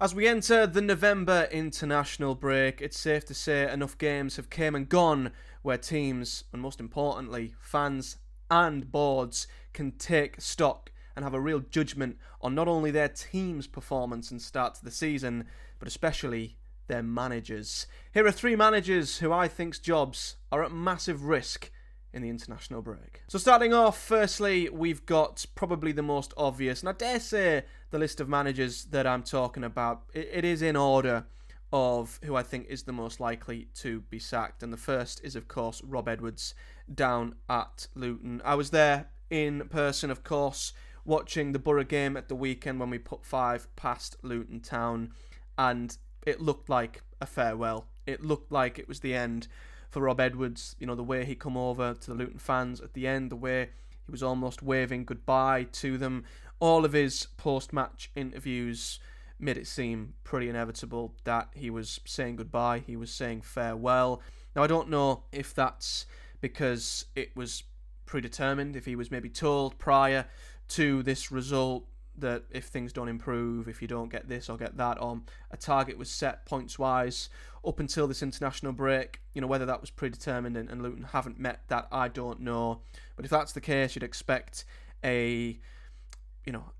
As we enter the November international break, it's safe to say enough games have came and gone where teams, and most importantly, fans and boards can take stock and have a real judgment on not only their team's performance and start to the season, but especially their managers. Here are three managers who I think's jobs are at massive risk in the international break. So starting off, firstly, we've got probably the most obvious, and I dare say the list of managers that I'm talking about, it is in order of who I think is the most likely to be sacked. And the first is, of course, Rob Edwards down at Luton. I was there in person, of course, watching the Boro game at the weekend when we put 5 past Luton Town, and it looked like a farewell. It looked like it was the end for Rob Edwards. You know, the way he come over to the Luton fans at the end, the way he was almost waving goodbye to them. All of his post-match interviews made it seem pretty inevitable that he was saying goodbye, he was saying farewell. Now, I don't know if that's because it was predetermined, if he was maybe told prior to this result that if things don't improve, if you don't get this or get that, or a target was set points-wise up until this international break. You know, whether that was predetermined and Luton haven't met that, I don't know. But if that's the case, you'd expect an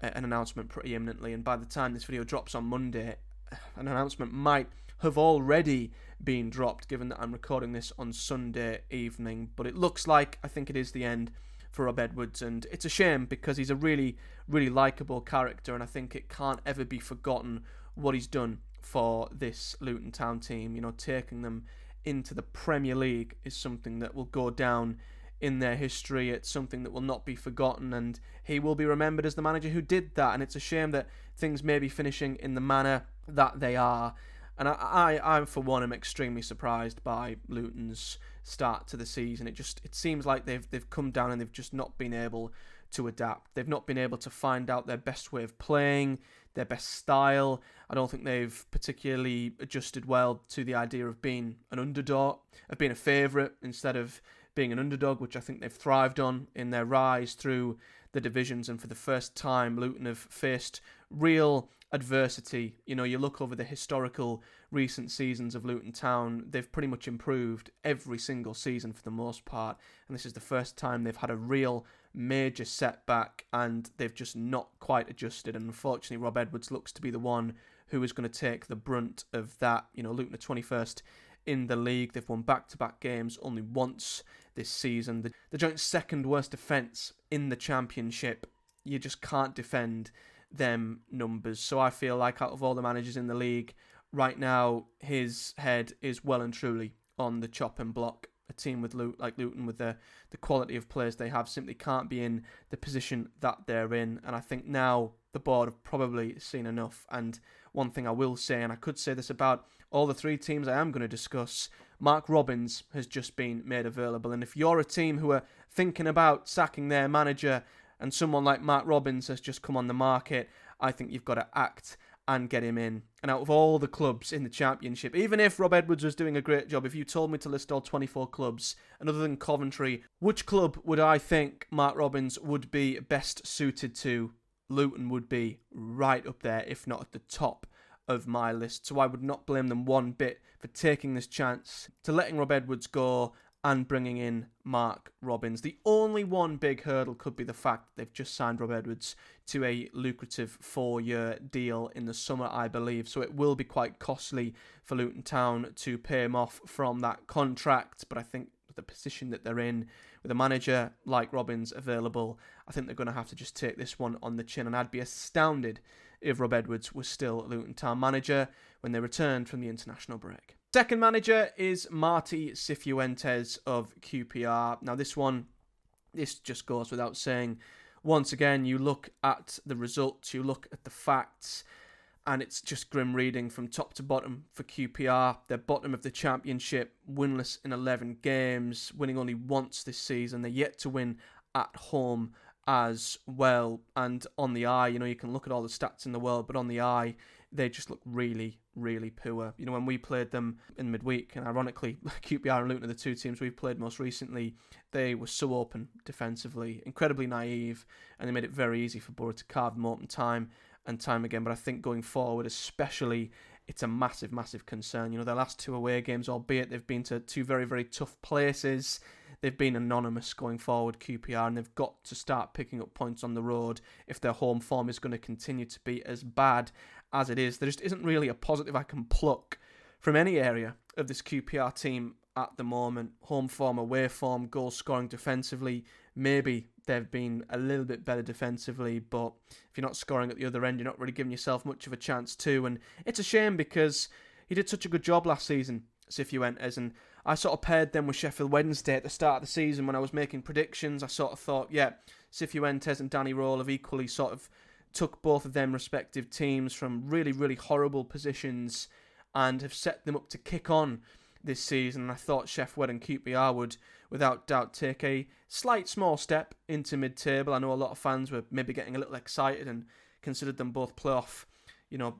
announcement pretty imminently. And by the time this video drops on Monday, an announcement might have already been dropped, given that I'm recording this on Sunday evening. But it looks like, I think it is the end for Rob Edwards, and it's a shame because he's a really, really likeable character, and I think it can't ever be forgotten what he's done for this Luton Town team. You know, taking them into the Premier League is something that will go down in their history. It's something that will not be forgotten, and he will be remembered as the manager who did that. And it's a shame that things may be finishing in the manner that they are. And I for one, am extremely surprised by Luton's start to the season. It seems like they've come down and they've just not been able to adapt. They've not been able to find out their best way of playing, their best style. I don't think they've particularly adjusted well to the idea of being an underdog, of being a favourite instead of being an underdog, which I think they've thrived on in their rise through the divisions. And for the first time, Luton have faced real adversity. You know, you look over the historical recent seasons of Luton Town, they've pretty much improved every single season for the most part, and this is the first time they've had a real major setback and they've just not quite adjusted. And unfortunately, Rob Edwards looks to be the one who is going to take the brunt of that. You know, Luton are 21st in the league. They've won back-to-back games only once this season. The joint second worst defence in the Championship. You just can't defend them numbers. So I feel like out of all the managers in the league right now, his head is well and truly on the chopping block. A team with like Luton, with the quality of players they have, simply can't be in the position that they're in. And I think now the board have probably seen enough. And one thing I will say, and I could say this about all the three teams I am going to discuss, Mark Robins has just been made available. And if you're a team who are thinking about sacking their manager and someone like Mark Robins has just come on the market, I think you've got to act and get him in. And out of all the clubs in the Championship, even if Rob Edwards was doing a great job, if you told me to list all 24 clubs, and other than Coventry, which club would I think Mark Robins would be best suited to? Luton would be right up there, if not at the top of my list. So I would not blame them one bit for taking this chance to letting Rob Edwards go and bringing in Mark Robins. The only one big hurdle could be the fact that they've just signed Rob Edwards to a lucrative 4-year deal in the summer, I believe. So it will be quite costly for Luton Town to pay him off from that contract. But I think with the position that they're in, with a manager like Robins available, I think they're going to have to just take this one on the chin. And I'd be astounded if Rob Edwards was still Luton Town manager when they returned from the international break. Second manager is Marti Cifuentes of QPR. Now this just goes without saying. Once again, you look at the results, you look at the facts, and it's just grim reading from top to bottom for QPR. They're bottom of the Championship, winless in 11 games, winning only once this season. They're yet to win at home as well. And on the eye, you know, you can look at all the stats in the world, but on the eye, they just look really, really poor. You know, when we played them in midweek, and ironically, QPR and Luton are the two teams we've played most recently, they were so open defensively, incredibly naive, and they made it very easy for Boro to carve them open time and time again, but I think going forward especially, it's a massive, massive concern. Their last 2 away games, albeit they've been to 2 very, very tough places, they've been anonymous going forward, QPR, and they've got to start picking up points on the road if their home form is going to continue to be as bad as it is. There just isn't really a positive I can pluck from any area of this QPR team at the moment. Home form, away form, goal scoring, defensively, maybe they've been a little bit better defensively, but if you're not scoring at the other end, you're not really giving yourself much of a chance too. And it's a shame because he did such a good job last season, Cifuentes, and I sort of paired them with Sheffield Wednesday at the start of the season when I was making predictions. I sort of thought, yeah, Cifuentes and Danny Role have equally sort of took both of them respective teams from really, really horrible positions and have set them up to kick on this season. And I thought Sheffield and QPR would, without doubt, take a slight small step into mid-table. I know a lot of fans were maybe getting a little excited and considered them both playoff,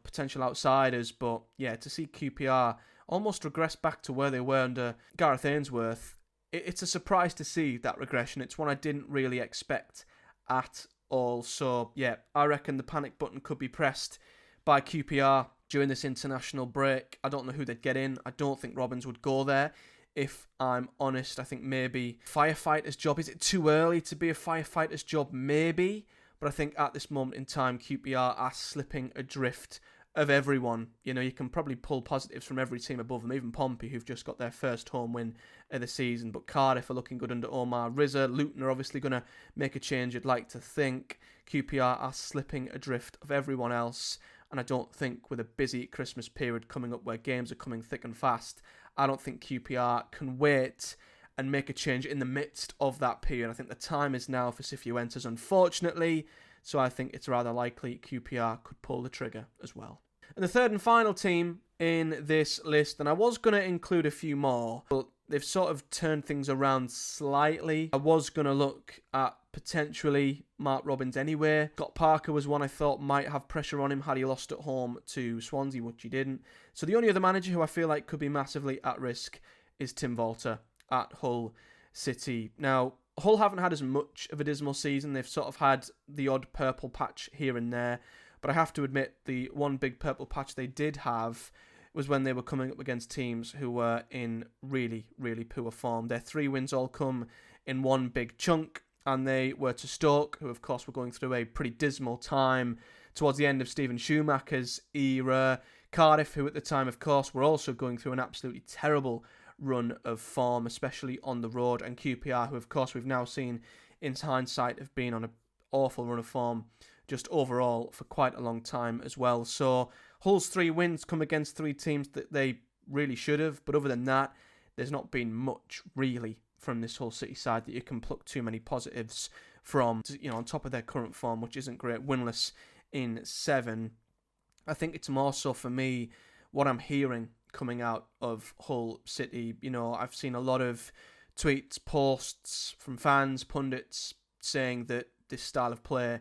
potential outsiders. But yeah, to see QPR almost regress back to where they were under Gareth Ainsworth, it's a surprise to see that regression. It's one I didn't really expect at all. So yeah, I reckon the panic button could be pressed by QPR during this international break. I don't know who they'd get in. I don't think Robbins would go there, if I'm honest. I think maybe firefighter's job. Is it too early to be a firefighter's job? Maybe. But I think at this moment in time, QPR are slipping adrift of everyone. You can probably pull positives from every team above them, even Pompey, who've just got their first home win of the season. But Cardiff are looking good under Omar Rizza. Luton are obviously going to make a change, you'd like to think. QPR are slipping adrift of everyone else. And I don't think with a busy Christmas period coming up where games are coming thick and fast, I don't think QPR can wait and make a change in the midst of that period. I think the time is now for Cifuentes, unfortunately. So I think it's rather likely QPR could pull the trigger as well. And the third and final team in this list, and I was going to include a few more, but they've sort of turned things around slightly. I was going to look at potentially Mark Robbins anyway. Scott Parker was one I thought might have pressure on him had he lost at home to Swansea, which he didn't. So the only other manager who I feel like could be massively at risk is Tim Walter at Hull City. Now, Hull haven't had as much of a dismal season. They've sort of had the odd purple patch here and there. But I have to admit, the one big purple patch they did have was when they were coming up against teams who were in really, really poor form. Their 3 wins all come in one big chunk, and they were to Stoke, who of course were going through a pretty dismal time towards the end of Stephen Schumacher's era. Cardiff, who at the time of course were also going through an absolutely terrible run of form, especially on the road, and QPR, who of course we've now seen in hindsight have been on an awful run of form just overall for quite a long time as well. So Hull's 3 wins come against 3 teams that they really should have, but other than that, there's not been much really from this Hull City side that you can pluck too many positives from, on top of their current form, which isn't great, winless in 7. I think it's more so for me what I'm hearing coming out of Hull City. I've seen a lot of tweets, posts from fans, pundits saying that this style of play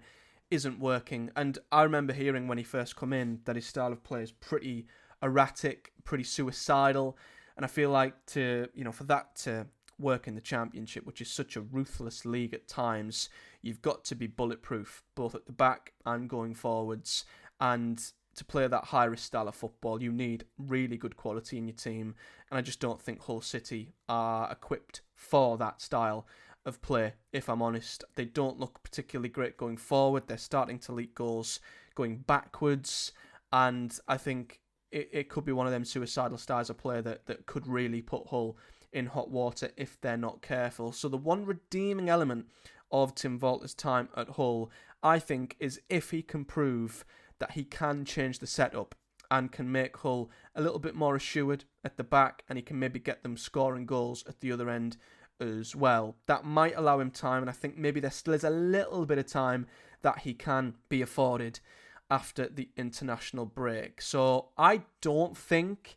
isn't working. And I remember hearing when he first come in that his style of play is pretty erratic, pretty suicidal. And I feel like for that to work in the Championship, which is such a ruthless league at times, you've got to be bulletproof, both at the back and going forwards. And to play that high-risk style of football, you need really good quality in your team. And I just don't think Hull City are equipped for that style of play, if I'm honest. They don't look particularly great going forward. They're starting to leak goals going backwards. And I think it could be one of them suicidal styles of play that could really put Hull in hot water if they're not careful. So the one redeeming element of Tim Walter's time at Hull, I think, is if he can prove that he can change the setup and can make Hull a little bit more assured at the back, and he can maybe get them scoring goals at the other end as well. That might allow him time, and I think maybe there still is a little bit of time that he can be afforded after the international break. So I don't think,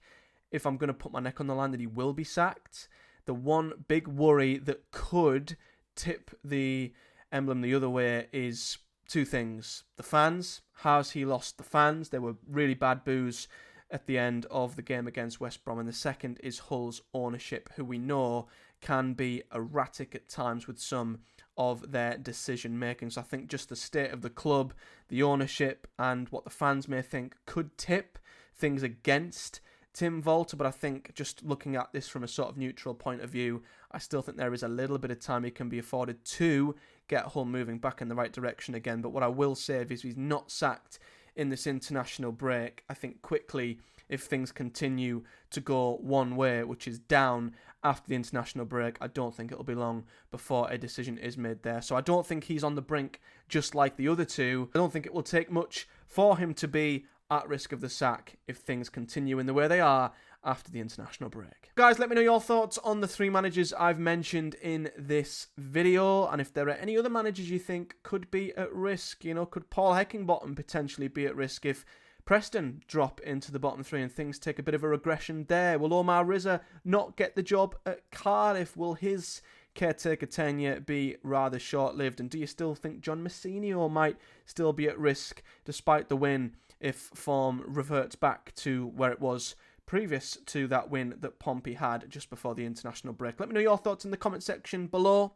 if I'm going to put my neck on the line, that he will be sacked. The one big worry that could tip the emblem the other way is 2 things. The fans. Has he lost the fans? There were really bad boos at the end of the game against West Brom. And the second is Hull's ownership, who we know can be erratic at times with some of their decision making. So I think just the state of the club, the ownership, and what the fans may think could tip things against Tim Volter. But I think just looking at this from a sort of neutral point of view, I still think there is a little bit of time he can be afforded to get Hull moving back in the right direction again. But what I will say is he's not sacked in this international break. I think quickly, if things continue to go one way, which is down after the international break, I don't think it'll be long before a decision is made there. So I don't think he's on the brink just like the other two. I don't think it will take much for him to be at risk of the sack if things continue in the way they are after the international break. Guys, let me know your thoughts on the 3 managers I've mentioned in this video, and if there are any other managers you think could be at risk. You know, could Paul Heckingbottom potentially be at risk if Preston drop into the bottom 3 and things take a bit of a regression there? Will Omar Rizza not get the job at Cardiff? Will his caretaker tenure be rather short-lived? And do you still think John Messinio might still be at risk despite the win if form reverts back to where it was previous to that win that Pompey had just before the international break? Let me know your thoughts in the comment section below.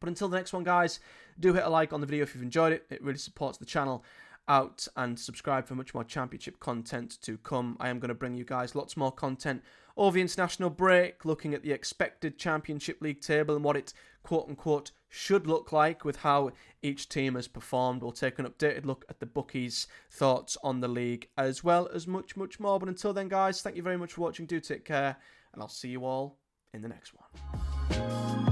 But until the next one, guys, do hit a like on the video if you've enjoyed it. It really supports the channel out, and subscribe for much more Championship content to come. I am going to bring you guys lots more content over the international break, looking at the expected Championship League table and what it quote-unquote should look like with how each team has performed. We'll take an updated look at the bookies' thoughts on the league, as well as much, much more. But until then, guys, thank you very much for watching. Do take care, and I'll see you all in the next one.